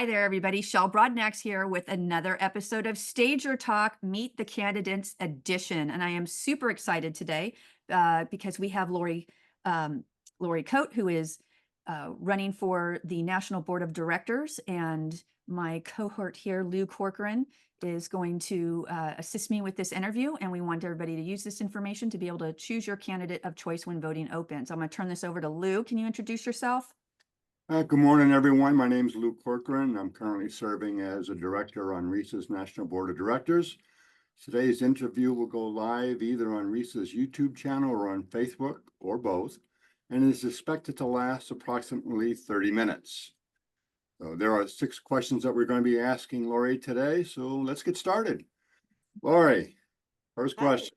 Hi there, everybody. Shel Broadnax here with another episode of Stage Your Talk, Meet the Candidates edition. And I am super excited today because we have Laurie Cote, who is running for the National Board of Directors. And my cohort here, Lou Corcoran, is going to assist me with this interview. And we want everybody to use this information to be able to choose your candidate of choice when voting opens. I'm going to turn this over to Lou. Can you introduce yourself? Good morning, everyone. My name is Lou Corcoran. I'm currently serving as a director on RESA's National Board of Directors. Today's interview will go live either on RESA's YouTube channel or on Facebook, or both, and is expected to last approximately 30 minutes. So there are 6 questions that we're going to be asking Laurie today, so let's get started. Laurie, first question.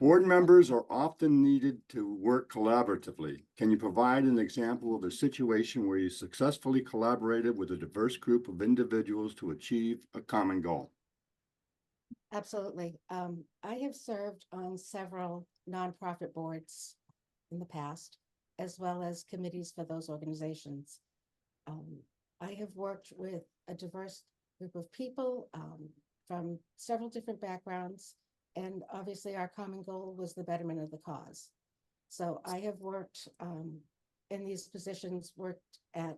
Board members are often needed to work collaboratively. Can you provide an example of a situation where you successfully collaborated with a diverse group of individuals to achieve a common goal? Absolutely. I have served on several nonprofit boards in the past, as well as committees for those organizations. I have worked with a diverse group of people from several different backgrounds. And obviously our common goal was the betterment of the cause. So I have worked in these positions, worked at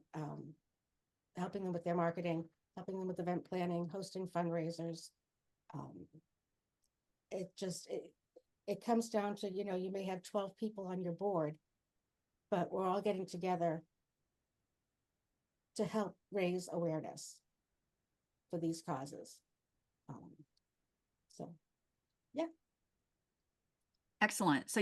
helping them with their marketing, helping them with event planning, hosting fundraisers. It comes down to, you may have 12 people on your board, but we're all getting together to help raise awareness for these causes. Yeah. Excellent. So,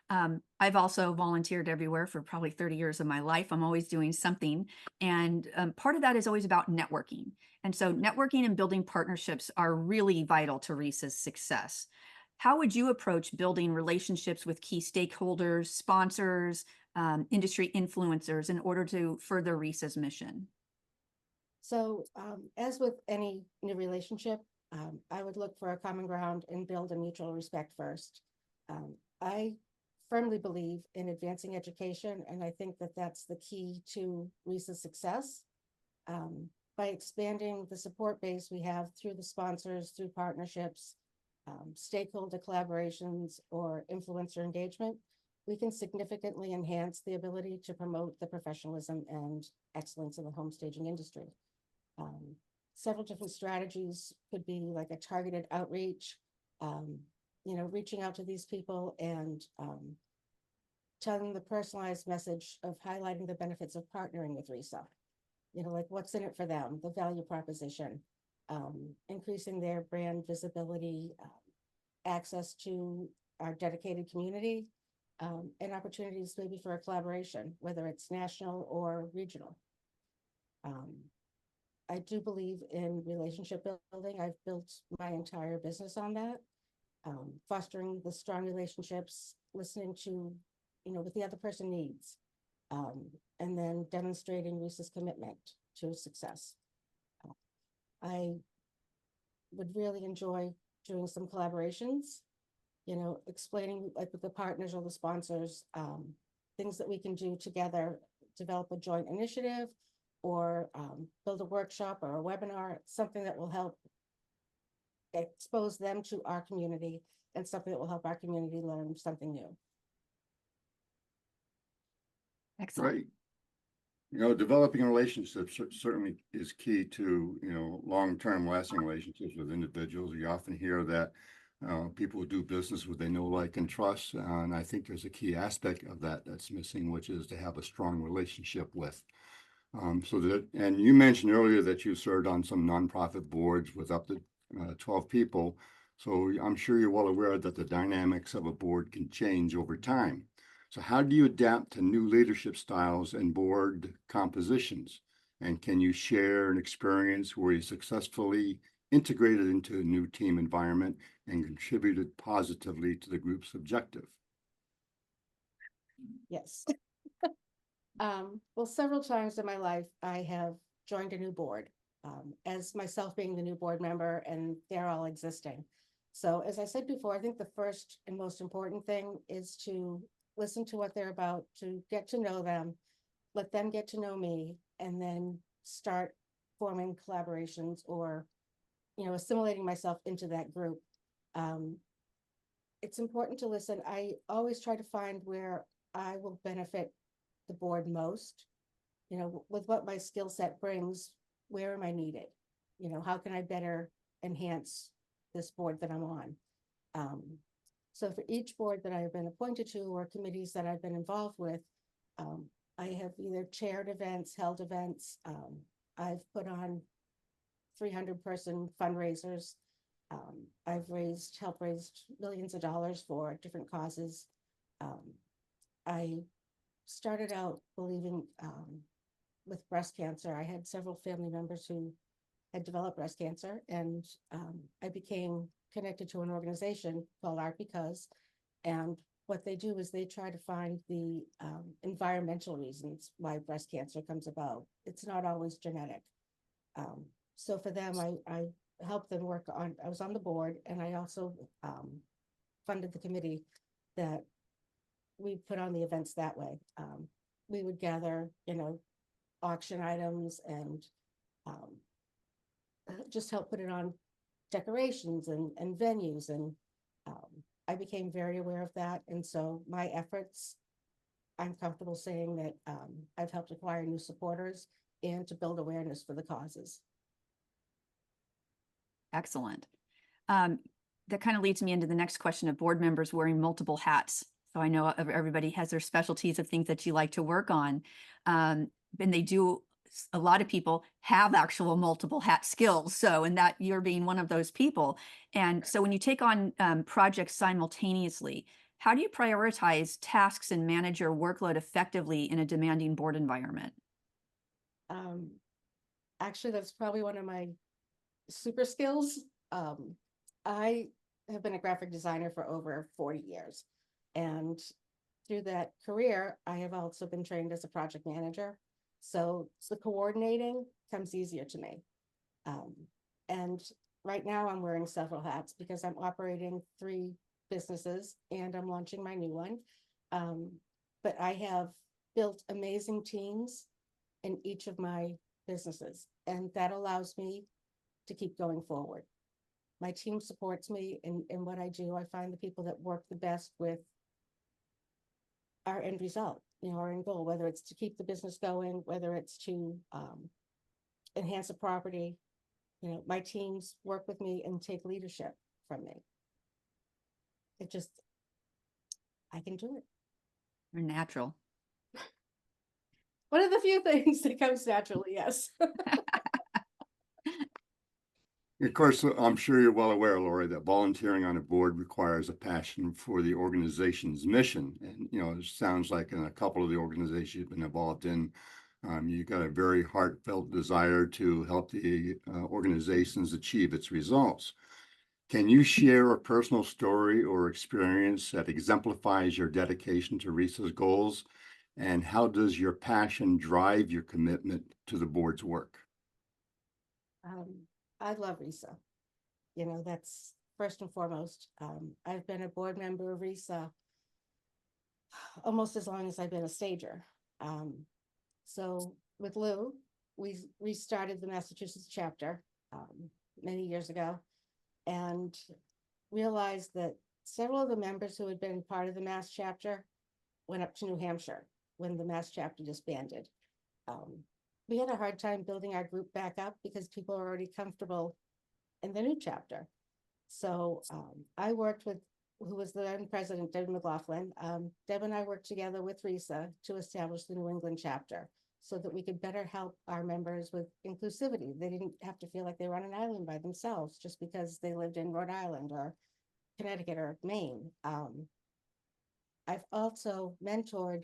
I've also volunteered everywhere for probably 30 years of my life. I'm always doing something. And part of that is always about networking. And so networking and building partnerships are really vital to RESA's success. How would you approach building relationships with key stakeholders, sponsors, industry influencers in order to further RESA's mission? So as with any new relationship, I would look for a common ground and build a mutual respect first. I firmly believe in advancing education, and I think that that's the key to RESA's success. By expanding the support base we have through the sponsors, through partnerships, stakeholder collaborations, or influencer engagement, we can significantly enhance the ability to promote the professionalism and excellence in the home staging industry. Several different strategies could be like a targeted outreach, reaching out to these people and telling them the personalized message of highlighting the benefits of partnering with RESA. Like what's in it for them, the value proposition, increasing their brand visibility, access to our dedicated community, and opportunities maybe for a collaboration, whether it's national or regional. I do believe in relationship building. I've built my entire business on that, fostering the strong relationships, listening to, what the other person needs, and then demonstrating RESA's commitment to success. I would really enjoy doing some collaborations, explaining like with the partners or the sponsors, things that we can do together, develop a joint initiative, or build a workshop or a webinar, something that will help expose them to our community and something that will help our community learn something new. Excellent. Right. Developing relationships certainly is key to, long-term lasting relationships with individuals. You often hear that people who do business with they know, like, and trust. And I think there's a key aspect of that that's missing, which is to have a strong relationship with. And you mentioned earlier that you served on some nonprofit boards with up to 12 people. So I'm sure you're well aware that the dynamics of a board can change over time. So how do you adapt to new leadership styles and board compositions? And can you share an experience where you successfully integrated into a new team environment and contributed positively to the group's objective? Yes. Well, several times in my life, I have joined a new board, as myself being the new board member, and they're all existing. So as I said before, I think the first and most important thing is to listen to what they're about, to get to know them, let them get to know me, and then start forming collaborations or, assimilating myself into that group. It's important to listen. I always try to find where I will benefit the board most, with what my skill set brings, where am I needed? How can I better enhance this board that I'm on? So for each board that I have been appointed to or committees that I've been involved with, I have either chaired events, held events. I've put on 300-person fundraisers. I've helped raise millions of dollars for different causes. I started out believing with breast cancer. I had several family members who had developed breast cancer, and I became connected to an organization called Art Because, and what they do is they try to find the environmental reasons why breast cancer comes about. It's not always genetic. So for them, I helped them work on, I was on the board, and I also funded the committee that we put on the events that way. We would gather, auction items and just help put it on decorations and venues. And I became very aware of that. And so my efforts, I'm comfortable saying that I've helped acquire new supporters and to build awareness for the causes. Excellent. That kind of leads me into the next question of board members wearing multiple hats. So I know everybody has their specialties of things that you like to work on. And they do, a lot of people have actual multiple hat skills. So, and that you're being one of those people. And so when you take on projects simultaneously, how do you prioritize tasks and manage your workload effectively in a demanding board environment? Actually, that's probably one of my super skills. I have been a graphic designer for over 40 years. And through that career, I have also been trained as a project manager. So the coordinating comes easier to me. And right now I'm wearing several hats because I'm operating 3 businesses and I'm launching my new one. But I have built amazing teams in each of my businesses, and that allows me to keep going forward. My team supports me in what I do. I find the people that work the best with our end result, our end goal, whether it's to keep the business going, whether it's to enhance a property. My teams work with me and take leadership from me. I can do it. You're natural. One of the few things that comes naturally, yes. Of course, I'm sure you're well aware, Laurie, that volunteering on a board requires a passion for the organization's mission. And, it sounds like in a couple of the organizations you've been involved in, you've got a very heartfelt desire to help the organizations achieve its results. Can you share a personal story or experience that exemplifies your dedication to RESA's goals? And how does your passion drive your commitment to the board's work? I love RESA. That's first and foremost. I've been a board member of RESA almost as long as I've been a stager. So with Lou, we restarted the Massachusetts chapter many years ago and realized that several of the members who had been part of the Mass chapter went up to New Hampshire when the Mass chapter disbanded. We had a hard time building our group back up because people are already comfortable in the new chapter. So I worked with, who was the then president, Deb McLaughlin. Deb and I worked together with RESA to establish the New England chapter so that we could better help our members with inclusivity. They didn't have to feel like they were on an island by themselves just because they lived in Rhode Island or Connecticut or Maine. I've also mentored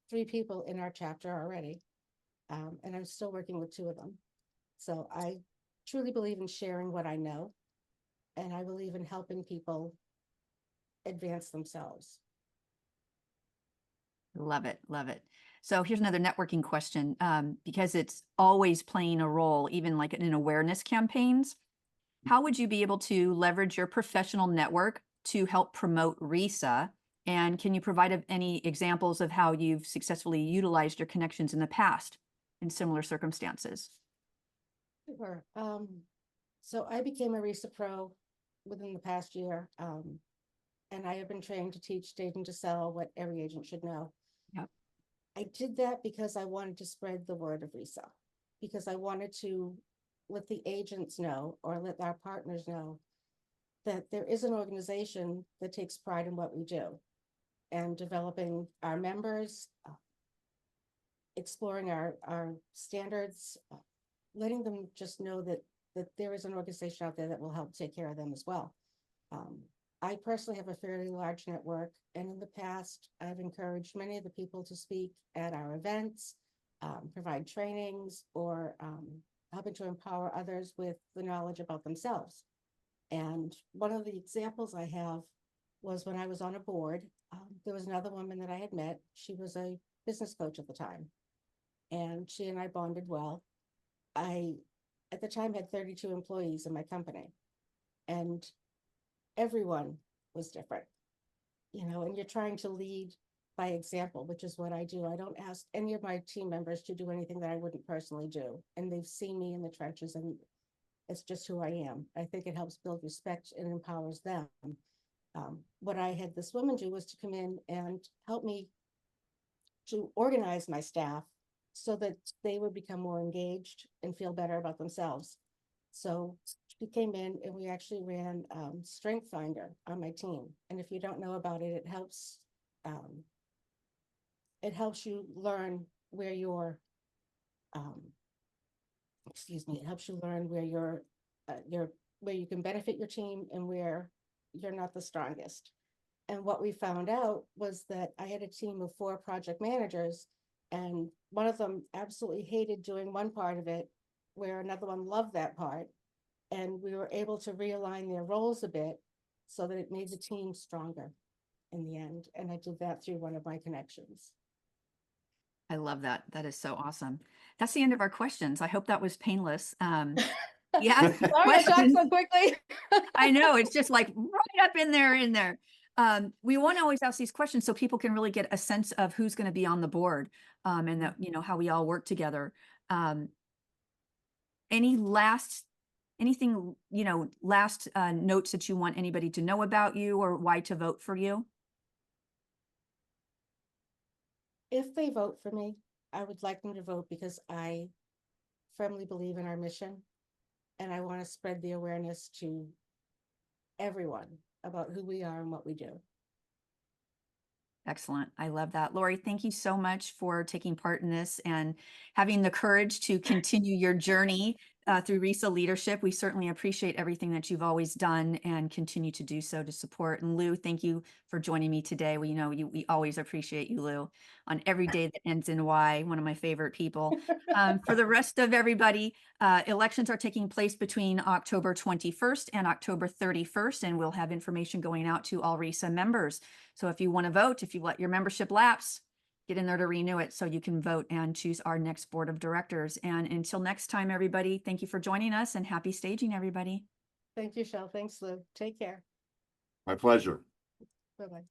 3 people in our chapter already. And I'm still working with 2 of them. So I truly believe in sharing what I know, and I believe in helping people advance themselves. Love it. Love it. So here's another networking question, because it's always playing a role, even like in awareness campaigns. How would you be able to leverage your professional network to help promote RESA? And can you provide any examples of how you've successfully utilized your connections in the past? in similar circumstances? Sure. So I became a RESA Pro within the past year. And I have been trained to teach stage and to sell what every agent should know. Yep. I did that because I wanted to spread the word of RESA, because I wanted to let the agents know, or let our partners know, that there is an organization that takes pride in what we do, and developing our members, exploring our standards, letting them just know that there is an organization out there that will help take care of them as well. I personally have a fairly large network, and in the past, I've encouraged many of the people to speak at our events, provide trainings, or helping to empower others with the knowledge about themselves. And one of the examples I have was when I was on a board, there was another woman that I had met. She was a business coach at the time, and she and I bonded well. I, at the time, had 32 employees in my company, and everyone was different, and you're trying to lead by example, which is what I do. I don't ask any of my team members to do anything that I wouldn't personally do. And they've seen me in the trenches, and it's just who I am. I think it helps build respect and empowers them. What I had this woman do was to come in and help me to organize my staff so that they would become more engaged and feel better about themselves. So she came in and we actually ran Strength Finder on my team. And if you don't know about it, it helps you learn where you're, it helps you learn where where you can benefit your team and where you're not the strongest. And what we found out was that I had a team of 4 project managers, and one of them absolutely hated doing one part of it, where another one loved that part. And we were able to realign their roles a bit so that it made the team stronger in the end. And I did that through one of my connections. I love that. That is so awesome. That's the end of our questions. I hope that was painless. Yeah. Sorry, I talked so quickly. I know, it's just like right up in there. We want to always ask these questions so people can really get a sense of who's going to be on the board, and that, how we all work together. Anything, last notes that you want anybody to know about you or why to vote for you? If they vote for me, I would like them to vote because I firmly believe in our mission, and I want to spread the awareness to everyone about who we are and what we do. Excellent. I love that. Laurie, thank you so much for taking part in this and having the courage to continue your journey through RESA leadership. We certainly appreciate everything that you've always done and continue to do so to support. And Lou, thank you for joining me today. We always appreciate you, Lou, on every day that ends in Y, one of my favorite people. For the rest of everybody, elections are taking place between October 21st and October 31st, and we'll have information going out to all RESA members. So if you want to vote, if you let your membership lapse, get in there to renew it so you can vote and choose our next board of directors. And until next time, everybody, thank you for joining us and happy staging, everybody. Thank you, Shel. Thanks, Lou. Take care. My pleasure. Bye-bye.